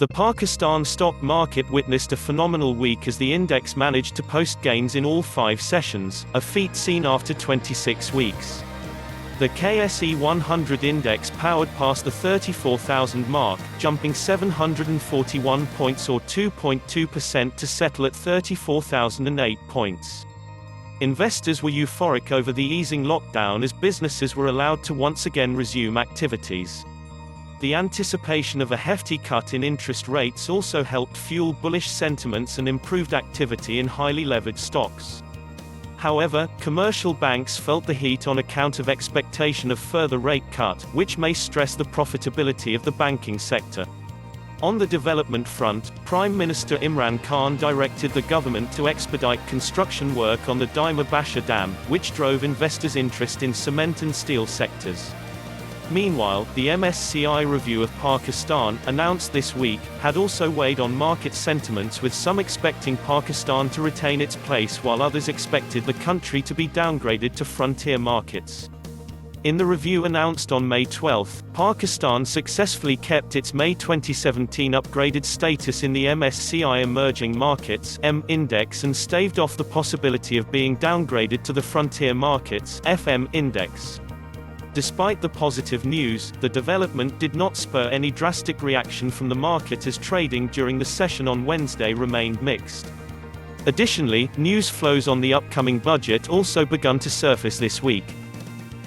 The Pakistan stock market witnessed a phenomenal week as the index managed to post gains in all 5 sessions, a feat seen after 26 weeks. The KSE 100 index powered past the 34,000 mark, jumping 741 points or 2.2% to settle at 34,008 points. Investors were euphoric over the easing lockdown as businesses were allowed to once again resume activities. The anticipation of a hefty cut in interest rates also helped fuel bullish sentiments and improved activity in highly levered stocks. However, commercial banks felt the heat on account of expectation of further rate cut, which may stress the profitability of the banking sector. On the development front, Prime Minister Imran Khan directed the government to expedite construction work on the Dima Basha Dam, which drove investors' interest in cement and steel sectors. Meanwhile, the MSCI review of Pakistan, announced this week, had also weighed on market sentiments, with some expecting Pakistan to retain its place while others expected the country to be downgraded to frontier markets. In the review announced on May 12, Pakistan successfully kept its May 2017 upgraded status in the MSCI Emerging Markets (EM) index and staved off the possibility of being downgraded to the Frontier Markets (FM) index. Despite the positive news, the development did not spur any drastic reaction from the market as trading during the session on Wednesday remained mixed. Additionally, news flows on the upcoming budget also begun to surface this week.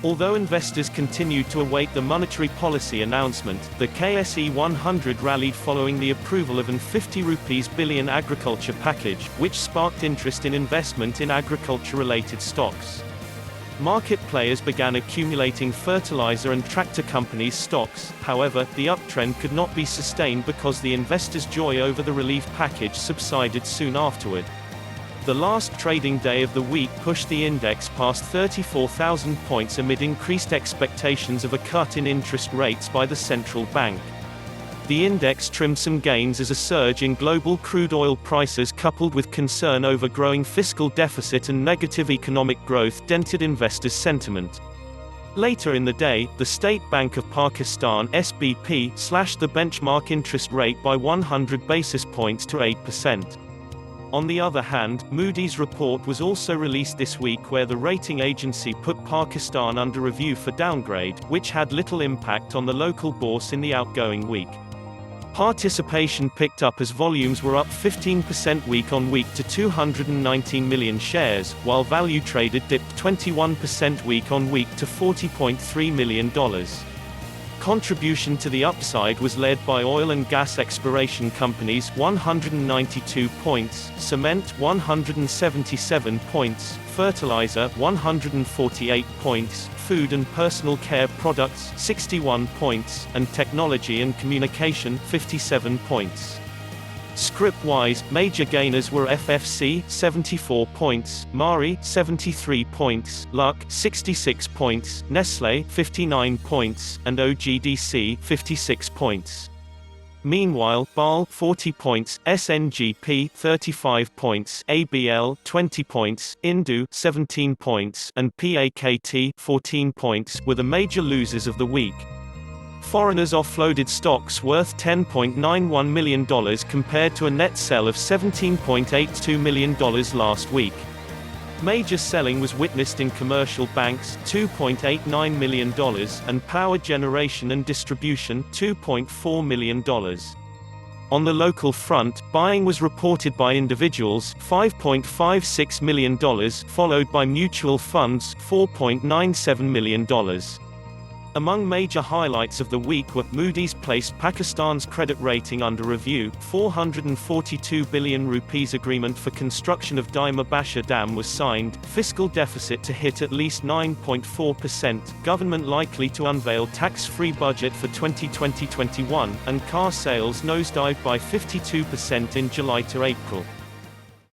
Although investors continued to await the monetary policy announcement, the KSE 100 rallied following the approval of an ₹50 billion agriculture package, which sparked interest in investment in agriculture-related stocks. Market players began accumulating fertilizer and tractor companies' stocks. However, the uptrend could not be sustained because the investors' joy over the relief package subsided soon afterward. The last trading day of the week pushed the index past 34,000 points amid increased expectations of a cut in interest rates by the central bank. The index trimmed some gains as a surge in global crude oil prices coupled with concern over growing fiscal deficit and negative economic growth dented investors' sentiment. Later in the day, the State Bank of Pakistan (SBP) slashed the benchmark interest rate by 100 basis points to 8%. On the other hand, Moody's report was also released this week where the rating agency put Pakistan under review for downgrade, which had little impact on the local bourse in the outgoing week. Participation picked up as volumes were up 15% week-on-week to 219 million shares, while value traded dipped 21% week-on-week to $40.3 million. Contribution to the upside was led by oil and gas exploration companies 192 points, cement 177 points, fertilizer 148 points, food and personal care products 61 points, and technology and communication 57 points. Scrip-wise, major gainers were FFC 74 points, Mari 73 points, Luck 66 points, Nestlé 59 points, and OGDC 56 points. Meanwhile, BAL 40 points, SNGP 35 points, ABL 20 points, Indu 17 points, and PAKT 14 points were the major losers of the week. Foreigners offloaded stocks worth $10.91 million compared to a net sell of $17.82 million last week. Major selling was witnessed in commercial banks $2.89 million and power generation and distribution $2.4 million. On the local front, buying was reported by individuals $5.56 million, followed by mutual funds $4.97 million. Among major highlights of the week were, Moody's placed Pakistan's credit rating under review, ₹442 billion agreement for construction of Dima Basha Dam was signed, fiscal deficit to hit at least 9.4%, government likely to unveil tax-free budget for 2020-21, and car sales nosedived by 52% in July to April.